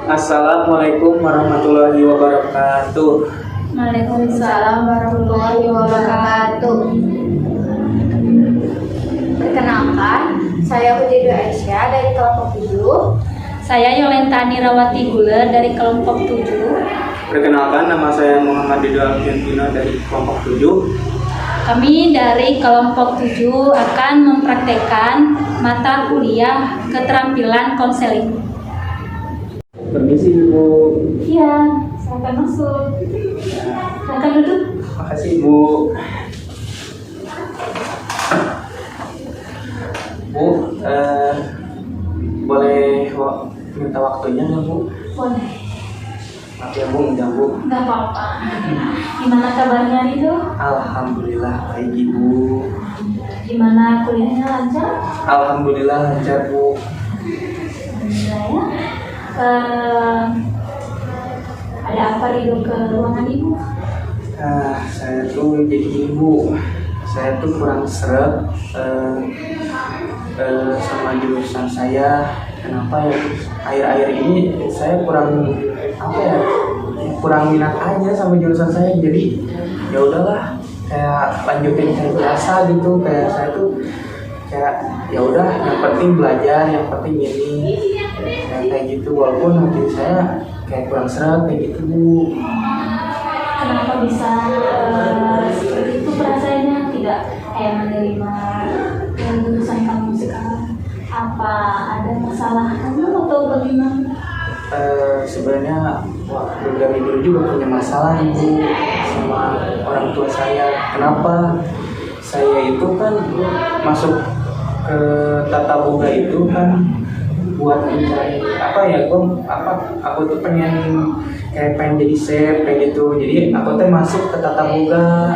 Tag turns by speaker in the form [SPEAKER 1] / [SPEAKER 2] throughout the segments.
[SPEAKER 1] Assalamualaikum warahmatullahi wabarakatuh.
[SPEAKER 2] Waalaikumsalam warahmatullahi wabarakatuh. Perkenalkan, saya Hudidu Aisyah dari kelompok 7.
[SPEAKER 3] Saya Yolenta Nirawati Guler dari kelompok 7.
[SPEAKER 1] Perkenalkan, nama saya Muhammad Dido Alfiantino dari kelompok 7.
[SPEAKER 3] Kami dari kelompok 7 akan mempraktekkan mata kuliah keterampilan konseling.
[SPEAKER 1] Permisi Ibu.
[SPEAKER 3] Iya, silakan masuk. Silakan duduk.
[SPEAKER 1] Makasih Bu. Bu, boleh minta waktunya ya Bu?
[SPEAKER 3] Boleh.
[SPEAKER 1] Maaf ya Bu, enggak Bu.
[SPEAKER 3] Nggak apa-apa. Gimana kabarnya itu?
[SPEAKER 1] Alhamdulillah baik Ibu.
[SPEAKER 3] Gimana kuliahnya lancar?
[SPEAKER 1] Alhamdulillah lancar Bu.
[SPEAKER 3] Alhamdulillah ya. Ada apa Ridho ke ruangan ibu?
[SPEAKER 1] Saya tuh jadi gini Bu, saya tuh kurang seret sama jurusan saya. Kenapa ya? Akhir-akhir ini saya kurang kurang minat aja sama jurusan saya. Jadi ya udahlah, kayak lanjutin kayak biasa gitu. Kayak saya tuh kayak ya udah, yang penting belajar, yang penting ini. Kayak gitu, walaupun hati saya kayak kurang seret kayak gitu Bu.
[SPEAKER 3] Kenapa bisa seperti itu perasaannya? Tidak kayak menerima jurusan kamu sekarang? Apa ada masalah kamu atau bagaimana?
[SPEAKER 1] Sebenarnya waktu dari dulu juga punya masalah Ibu sama orang tua saya. Kenapa? Saya itu kan masuk ke tata boga itu kan buat mencari aku tuh pengen jadi chef kayak gitu. Jadi aku tuh masuk ke tata boga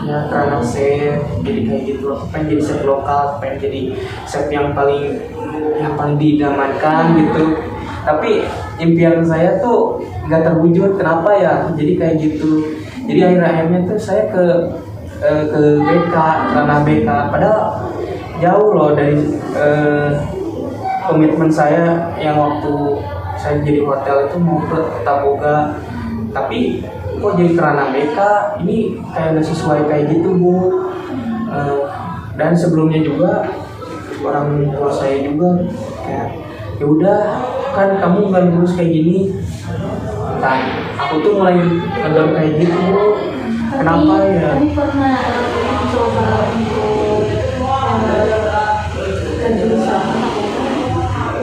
[SPEAKER 1] ya karena chef, jadi kayak gitu. Aku pengen jadi chef lokal, pengen jadi chef yang paling diidamankan gitu. Tapi impian saya tuh nggak terwujud. Kenapa ya? Jadi kayak gitu. Jadi akhirnya tuh saya ke BK, ranah BK, padahal jauh loh dari komitmen saya yang waktu saya jadi hotel itu mau ke tata boga. Tapi kok jadi kerana BK ini kayak nggak sesuai kayak gitu Bu. Dan sebelumnya juga orang tua saya juga kayak ya udah kan kamu nggak lulus kayak gini. Nah, aku tuh mulai ngedor kayak gitu Bu. Kenapa ya?
[SPEAKER 3] Kamu pernah mencoba untuk ke jurusan?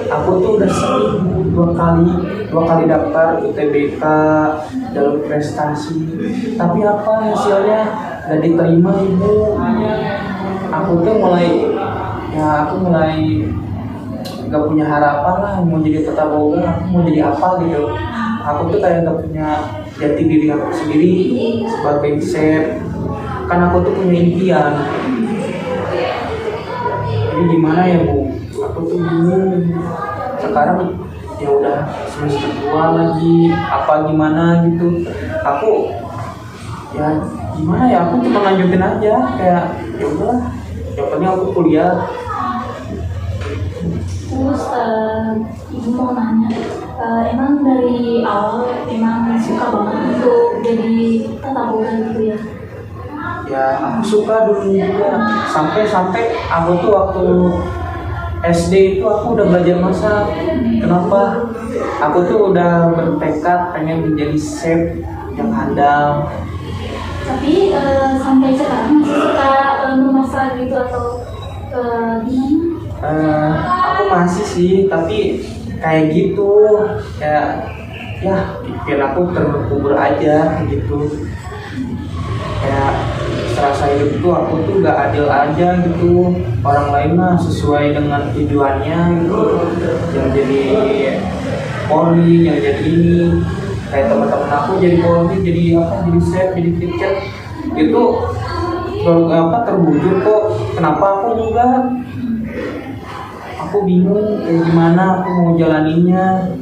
[SPEAKER 1] Aku tuh udah sering dua kali daftar UTBK jalur prestasi, tapi apa hasilnya nggak diterima Ibu. Aku tuh mulai nggak punya harapan lah mau jadi tata boga. Aku mau jadi apa gitu. Aku tuh kayak nggak punya jati diri aku sendiri sebagai chef. Kan aku tuh punya impian. Jadi gimana ya Bu? Aku tuh bingung. Sekarang ya udah semester 2 lagi, apa gimana gitu. Aku ya gimana ya? Aku cuma lanjutin aja kayak ya udahlah. Yang penting aku kuliah.
[SPEAKER 3] Terus ibu mau nanya, emang dari awal emang suka banget untuk jadi tata boga gitu ya?
[SPEAKER 1] Ya aku suka dulu juga. Sampai aku tuh waktu SD itu aku udah belajar masak. Kenapa? Aku tuh udah bertekad pengen menjadi chef yang handal.
[SPEAKER 3] Tapi sampai sekarang masih suka memasak gitu atau gimana?
[SPEAKER 1] Aku masih sih, tapi kayak gitu, kayak ya biar aku terkubur aja gitu. Kayak serasa hidup tuh aku tuh gak adil aja gitu. Orang lain mah sesuai dengan tujuannya gitu, yang jadi Polri, yang jadi ini. Kayak teman-teman aku jadi Polri, jadi jadi chef, jadi teacher itu terwujud kok. Kenapa aku enggak? Aku bingung kayak gimana aku mau jalaninnya.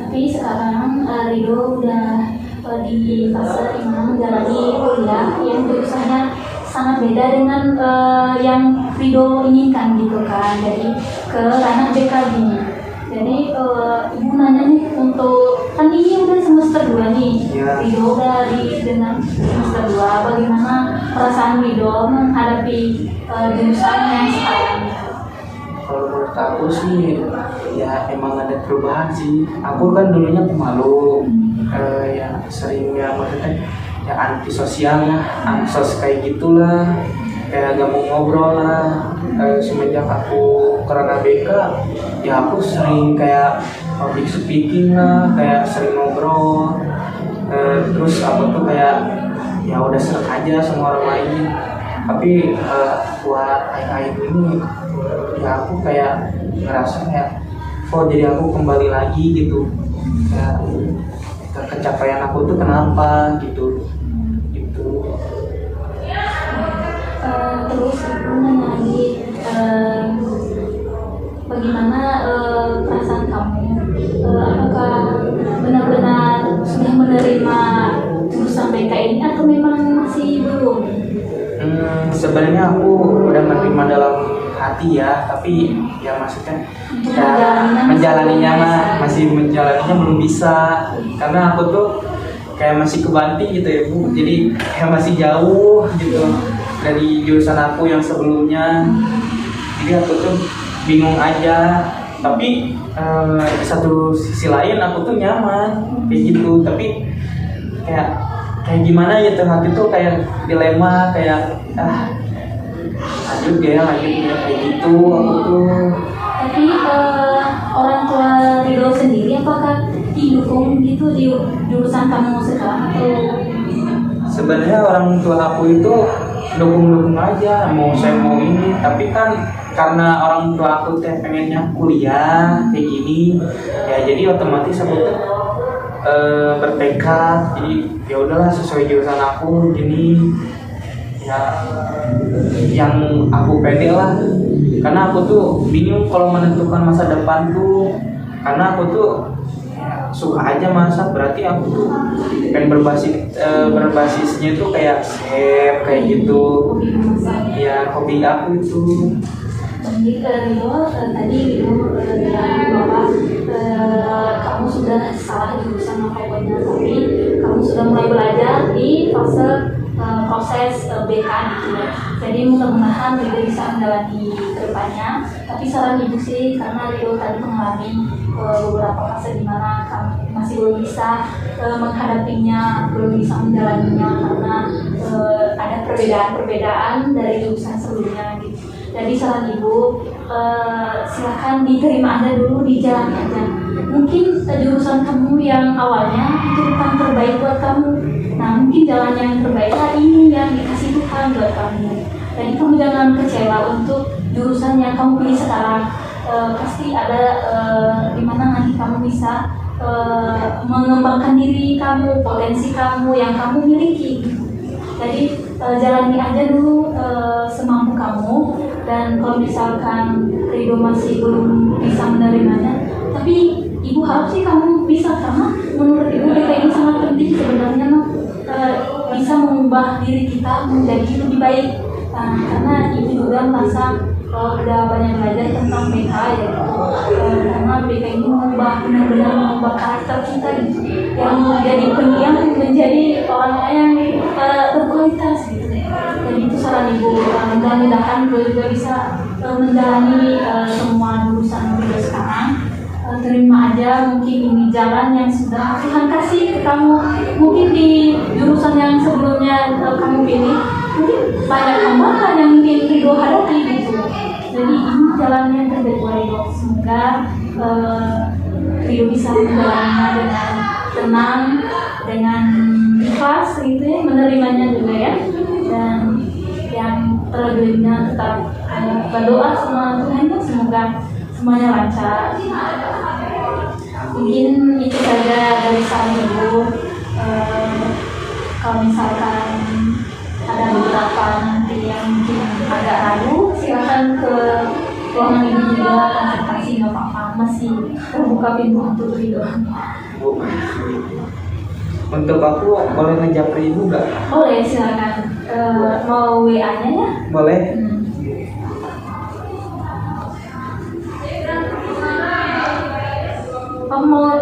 [SPEAKER 3] Tapi sekarang Ridho udah di fase dimana menjalani kuliah yang jurusannya sangat beda dengan yang Ridho inginkan gitu kan, dari ke ranah BK gini. Jadi ibu nanya 2 nih.
[SPEAKER 1] Iya.
[SPEAKER 3] Ridho udah dengan semester 2. Bagaimana perasaan Ridho menghadapi jurusan yang sekarang?
[SPEAKER 1] Kalau menurut aku sih ya emang ada perubahan sih. Aku kan dulunya pemalu, ya sering ya maksudnya ya antisosial lah, ansos kayak gitulah, kayak gak mau ngobrol lah. Semenjak aku karena BK, ya aku sering kayak public speaking lah, kayak sering ngobrol. Terus aku tuh kayak ya udah seret aja sama orang lain. Tapi buat akhir-akhir ini ya aku kayak ngerasa kayak kok jadi aku kembali lagi gitu, kayak kecapaian aku tuh kenapa gitu.
[SPEAKER 3] Terus aku nanya lagi, bagaimana perasaan kamu? Apakah benar-benar sudah menerima jurusan BK ini atau memang masih belum?
[SPEAKER 1] Sebenarnya aku udah menerima dalam hati ya, tapi ya maksudnya ya, menjalaninya mah masih menjalaninya belum bisa, karena aku tuh kayak masih kebanting gitu ya Bu, jadi kayak masih jauh gitu dari jurusan aku yang sebelumnya. Jadi aku tuh bingung aja, tapi di satu sisi lain aku tuh nyaman kayak gitu, tapi kayak gimana gitu, hati tuh kayak dilema, kayak lanjut ya kayak gitu aku tuh.
[SPEAKER 3] Tapi orang tua Ridho sendiri apakah didukung gitu di jurusan kamu sekarang atau?
[SPEAKER 1] Sebenarnya orang tua aku itu dukung aja mau saya mau ini, tapi kan karena orang tua aku teh pengennya kuliah kayak gini ya, jadi otomatis aku tuh bertekad, jadi ya udahlah sesuai jurusan aku gini ya, yang aku pede lah, karena aku tuh bingung kalau menentukan masa depan tuh, karena aku tuh ya, suka aja masak, berarti aku tuh pengen berbasisnya tuh kayak chef kayak gitu ya, hobi aku itu.
[SPEAKER 3] Jadi Ridho tadi Ridho bilang bahwa kamu sudah salah jurusan pokoknya, tapi kamu sudah mulai belajar di fase proses BK gitu ya. Jadi mudah-mudahan Ridho bisa menjalani kedepannya. Tapi saran ibu sih, karena Ridho tadi mengalami beberapa fase di mana kamu masih belum bisa menghadapinya, belum bisa menjalaninya karena ada perbedaan dari jurusan sebelumnya gitu. Jadi saran ibu, silahkan diterima aja dulu, dijalani aja. Mungkin jurusan kamu yang awalnya itu bukan terbaik buat kamu. Nah mungkin jalan yang terbaik ini yang dikasih Tuhan buat kamu. Jadi kamu jangan kecewa untuk jurusan yang kamu pilih sekarang. Pasti ada dimana nanti kamu bisa mengembangkan diri kamu, potensi kamu yang kamu miliki. Jadi jalani aja dulu semampu kamu, dan kalau misalkan Ridho masih belum bisa menerimanya, tapi ibu harap sih kamu bisa, karena menurut ibu BK ini sangat penting sebenarnya, bisa mengubah diri kita menjadi lebih baik. Karena ibu juga merasa udah banyak belajar tentang BK ya, karena BK ini benar-benar mengubah karakter kita gitu, yang menjadi pendiam menjadi orang yang berkualitas gitu. Jadi itu saran ibu, mudah-mudahan ibu juga bisa menjalani semua jurusan ibu sekarang. Terima aja, mungkin ini jalan yang sudah Tuhan kasih ke kamu. Mungkin di jurusan yang sebelumnya kamu pilih, mungkin banyak hambatan yang mungkin Ridho hadapi gitu. Jadi ini jalan yang terbaik buat Ridho. Semoga Ridho bisa menjalannya dengan tenang, dengan ikhlas gitu ya, menerimanya juga ya. Dan yang terlebihnya tetap berdoa sama Tuhan, semoga semuanya lancar. Mungkin itu saja dari saya ibu. Kalau misalkan ada beberapa nanti yang mungkin agak ragu, silakan ke ruangan ibu juga konsultasi, nggak apa-apa, masih terbuka pintu untuk Ridho.
[SPEAKER 1] Bu, untuk aku boleh ngejapri ibu nggak?
[SPEAKER 3] Boleh, silakan. Mau WA-nya ya?
[SPEAKER 1] Boleh.
[SPEAKER 3] Kamu mau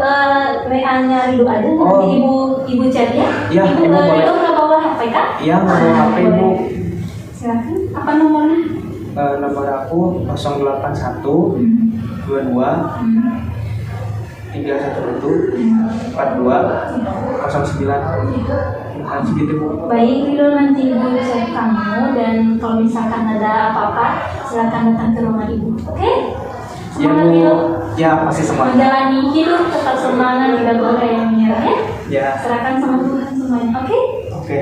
[SPEAKER 3] WA-nya Ridho aja, nanti ibu chat ya.
[SPEAKER 1] Iya,
[SPEAKER 3] Ibu
[SPEAKER 1] Ibu boleh.
[SPEAKER 3] Ridho nggak bawa HP kan?
[SPEAKER 1] Iya, nggak bawa HP Bu.
[SPEAKER 3] Silakan. Apa nomornya?
[SPEAKER 1] Nomor aku 081 22 311 42 09. Segitu Bu.
[SPEAKER 3] Baik Ridho, nanti ibu chat kamu, dan kalau misalkan ada apa-apa silakan datang ke rumah ibu. Oke?
[SPEAKER 1] Ya
[SPEAKER 3] Semangat
[SPEAKER 1] Bu.
[SPEAKER 3] Ridho.
[SPEAKER 1] Ya pasti semangat.
[SPEAKER 3] Menjalani hidup tetap semangat, tidak boleh yang menyerah ya.
[SPEAKER 1] Ya.
[SPEAKER 3] Serahkan sama Tuhan semuanya. Oke?
[SPEAKER 1] Oke.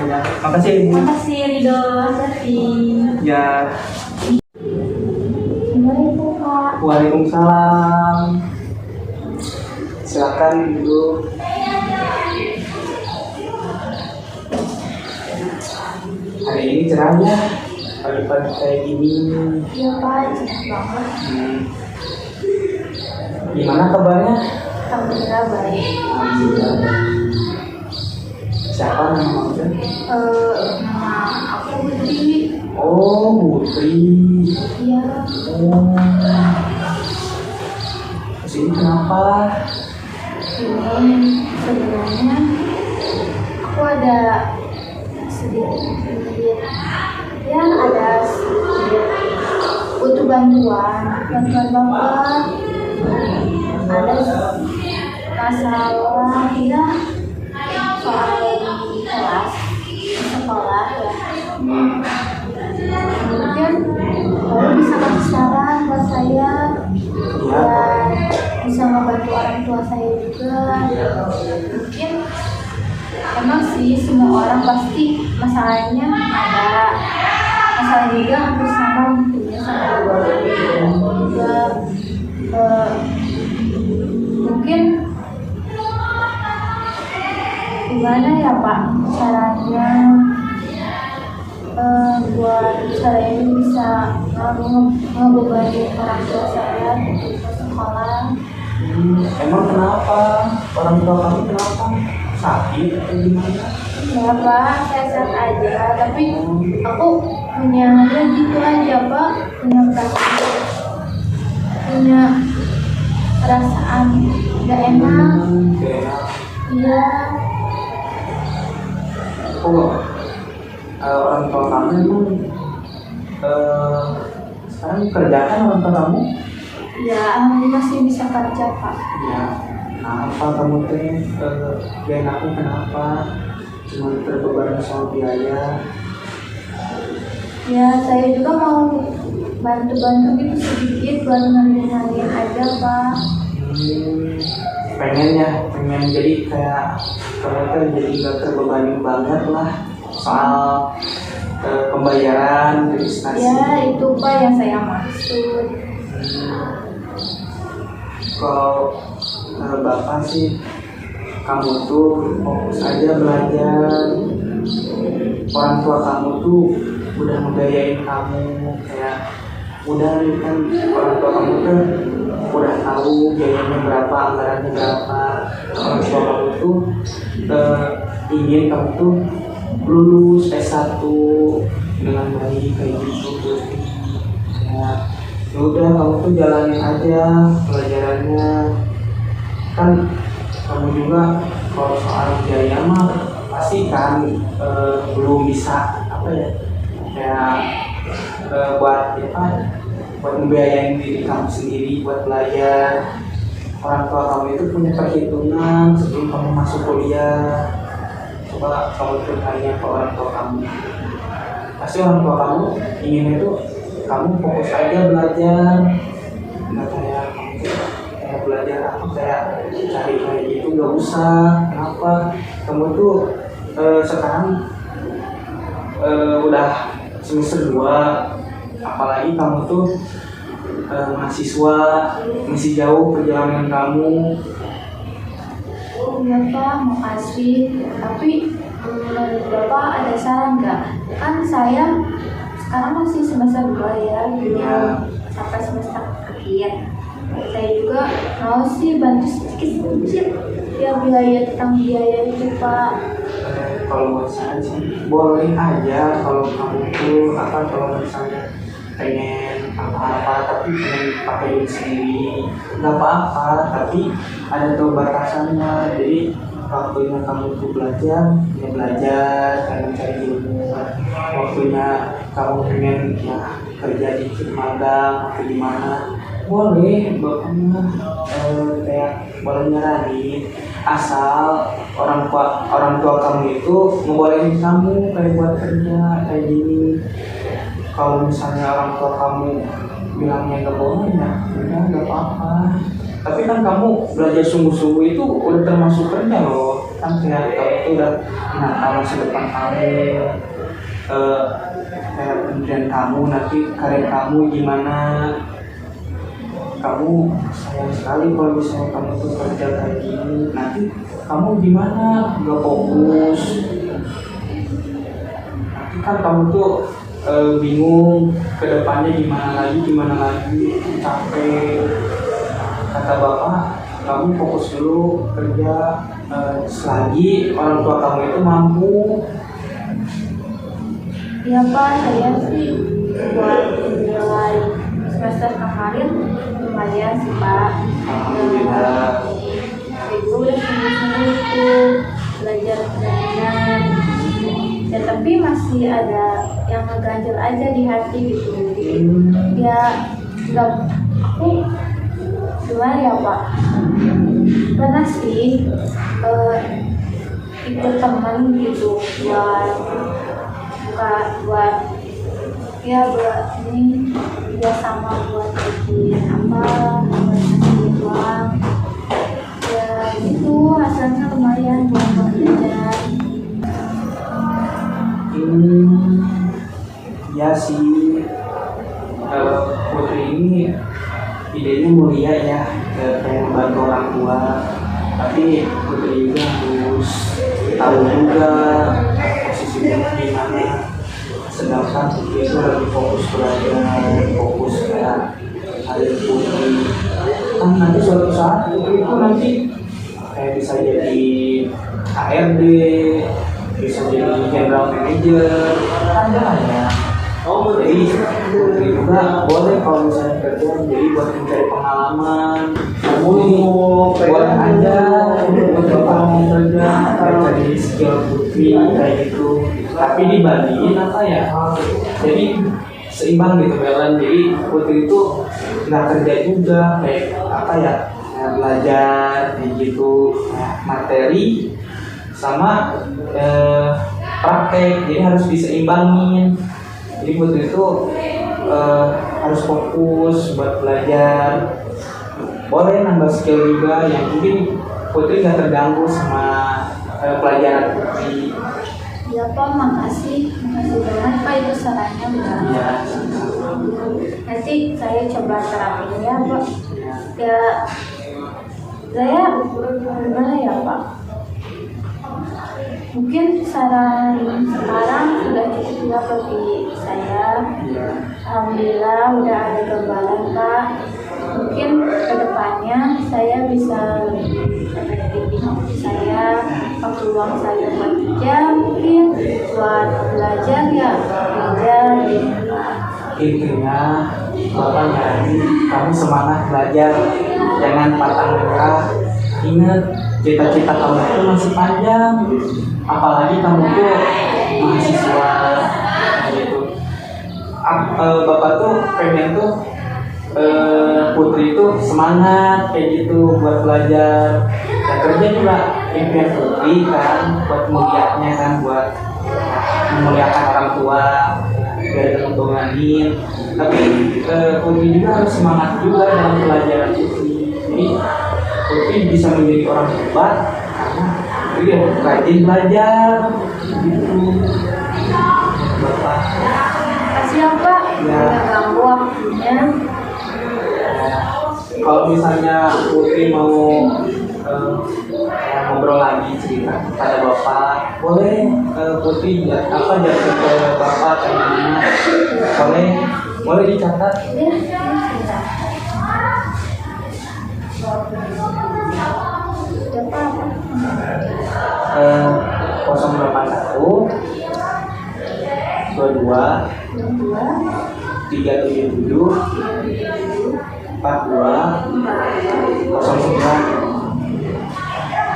[SPEAKER 1] Ya, makasih Ibu.
[SPEAKER 3] Makasih Ridho, Safi.
[SPEAKER 1] Ya.
[SPEAKER 3] Assalamualaikum Kak.
[SPEAKER 1] Waalaikumsalam. Silakan Ibu. Hari ini cerah ya, pagi-pagi kayak gini.
[SPEAKER 2] Iya Pak, cerah banget.
[SPEAKER 1] Gimana kabarnya?
[SPEAKER 2] Alhamdulillah baik.
[SPEAKER 1] Alhamdulillah. Siapa nama kamu?
[SPEAKER 2] Nama aku Putri.
[SPEAKER 1] Oh, Putri.
[SPEAKER 2] Iya.
[SPEAKER 1] Oh. Kesini kenapa?
[SPEAKER 2] Ini sebenarnya aku ada sedikit ya ada sedikit butuh bantuan Bapak. Ada masalah ya soal di kelas di sekolah ya. Mungkin kamu bisa kasih saran buat saya dan bisa membantu orang tua saya juga. Mungkin emang sih semua orang pasti masalahnya ada, masalah juga hampir sama mungkin sama juga. Mungkin gimana ya Pak caranya buat saya ini bisa ngebebani orang tua saya untuk sekolah.
[SPEAKER 1] Emang kenapa? Orang tua kamu kenapa? Sakit atau gimana?
[SPEAKER 2] Ya Pak, saya sehat aja, tapi aku punya ya gitu aja Pak, punya perasaan gak enak.
[SPEAKER 1] Gak enak.
[SPEAKER 2] Iya.
[SPEAKER 1] Oh, orang tua kamu emang sekarang kerja kan orang tua kamu?
[SPEAKER 2] Ya, alhamdulillah masih bisa kerja Pak.
[SPEAKER 1] Ya, kenapa kamu teh gak enaknya kenapa? Cuma terbebani sama biaya.
[SPEAKER 2] Ya, saya juga mau bantu-bantu gitu sedikit buat ngalihin aja Pak.
[SPEAKER 1] Pengen jadi kayak kamu teh jadi gak terbebani banget lah soal pembayaran registrasi.
[SPEAKER 2] Ya, itu Pak yang saya maksud.
[SPEAKER 1] Kalau Bapak sih, kamu tuh fokus aja belajar. Orang tua kamu tuh udah ngebiayain kamu, kayak udah kan orang tua kamu tuh udah tahu biayanya berapa, anggarannya berapa. Orang tua kamu tuh ingin kamu tuh lulus S1 dengan baik kayak gitu. Ya udah kamu tuh jalanin aja pelajarannya. Kan kamu juga kalau soal biaya mah pasti kan belum bisa apa ya kayak buat membiayain diri kamu sendiri buat belajar. Orang tua kamu itu punya perhitungan sebelum kamu masuk kuliah. Coba kamu tanya ke orang tua kamu, pasti orang tua kamu ingin itu kamu fokus aja belajar, nggak kayak kamu belajar apa kayak cari kayak gitu, nggak usah. Kenapa? Kamu tuh sekarang udah semester 2, apalagi kamu tuh mahasiswa, masih jauh perjalanan kamu.
[SPEAKER 2] Iya Pak, makasih. Tapi menurut Bapak ada saran nggak? Kan saya sekarang masih semester 2 ya, belum sampai semester akhir. Saya juga mau sih bantu sedikit-sedikit ya tentang biaya itu Pak.
[SPEAKER 1] Kalau buat saya sih boleh aja kalau kamu tuh kalau misalnya pengen apa-apa, tapi pengen pakai duit sendiri nggak apa-apa, tapi ada tuh batasannya. Jadi waktunya kamu tuh belajar, ya belajar, kayak mencari ilmu. Waktunya kamu pengen ya kerja di magang atau di mana, boleh bapaknya kayak boleh nyaranin, asal orang tua kamu itu ngebolehin kamu kayak buat kerja kayak gini. Kalau misalnya orang tua kamu bilangnya nggak boleh, ya udah nggak apa-apa. Tapi kan kamu belajar sungguh-sungguh itu udah termasuk kerja loh, kan kayak kamu itu udah menata masa depan kamu, kayak pendidikan kamu, nanti karir kamu gimana. Kamu sayang sekali kalau misalnya kamu tuh kerja kayak gini, nanti kamu gimana, nggak fokus. Nanti kan kamu tuh bingung ke depannya gimana lagi, capek. Kata bapak, kamu fokus dulu kerja, selagi orang tua kamu itu mampu.
[SPEAKER 2] Ya Pak, saya sih buat nilai semester kemarin lumayan sih Pak.
[SPEAKER 1] Alhamdulillah.
[SPEAKER 2] Itu udah sungguh-sungguh itu belajar kemudian. Ya tapi masih ada yang ngeganjel aja di hati gitu. Ya nggak, aku gimana ya Pak? Pernah sih ikut teman gitu buat ini dia sama buat bikin apa, buat ngasih uang. Ya itu hasilnya lumayan buat jajan.
[SPEAKER 1] Ya sih, Putri ini idenya mulia ya, kayak membantu orang tua. Tapi Putri juga harus tahu juga posisi Putri gimana. Sedangkan Putri itu lagi fokus belajar, fokus kayak karir Putri. Kan nanti suatu saat Putri itu nanti kayak bisa jadi HRD, bisa jadi general manager, ada ya. Jadi Putri juga boleh kalau misalnya kerja, jadi buat mencari pengalaman. Boleh aja untuk kamu kerja, cari skill Putri kayak gitu. Tapi dibandingin apa ya? Jadi seimbang gitu balance. Jadi Putri itu nggak kerja juga, kayak apa ya? Belajar kayak gitu, materi sama praktek. Jadi harus diseimbangin. Jadi Putri itu harus fokus buat belajar. Boleh nambah skill juga, yang mungkin Putri nggak terganggu sama pelajaran Putri.
[SPEAKER 2] Ya Pak, makasih banget Pak itu sarannya udah.
[SPEAKER 1] Ya.
[SPEAKER 2] Nanti saya coba terapin ya Pak. Ya saya gimana ya Pak? Mungkin saran sekarang sudah cukup ya bagi saya. Alhamdulillah udah ada gambaran Pak. Mungkin kedepannya saya bisa lebih efektifin waktu saya, waktu luang saya buat kerja, mungkin buat belajar ya belajar gitu.
[SPEAKER 1] Intinya Bapak nyari kamu semangat belajar, jangan patah menyerah. Ingat, cita-cita kamu itu masih panjang, apalagi kamu tuh mahasiswa gitu. Bapak tuh pengen tuh Putri itu semangat kayak gitu buat belajar. Dan kerja juga impian Putri kan, buat mulianya kan, buat memuliakan orang tua, dari keuntunganin. Tapi Putri juga harus semangat juga dalam pelajaran Putri. Jadi Putri bisa menjadi orang hebat karena Putri rajin belajar gitu. Bapak.
[SPEAKER 2] Kasih ya Pak,
[SPEAKER 1] Ya.
[SPEAKER 2] udah ganggu waktunya.
[SPEAKER 1] Kalau misalnya Putri mau ngobrol lagi cerita pada Bapak, boleh Putri jatuh ke Bapak kayak gimana? Boleh dicatat.
[SPEAKER 2] Ya, sebentar. Udah Pak.
[SPEAKER 1] 081 22
[SPEAKER 2] Dua,
[SPEAKER 1] 11 377 42 09.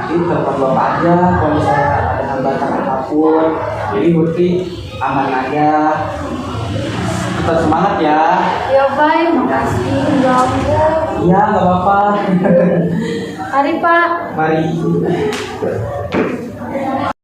[SPEAKER 1] Jadi telepon bapak aja kalau misalnya ada hambatan apapun. Jadi Lutfi aman aja. Tetap semangat ya.
[SPEAKER 2] Ya baik, makasih.
[SPEAKER 1] Iya, nggak apa-apa.
[SPEAKER 2] Mari Pak.
[SPEAKER 1] Mari.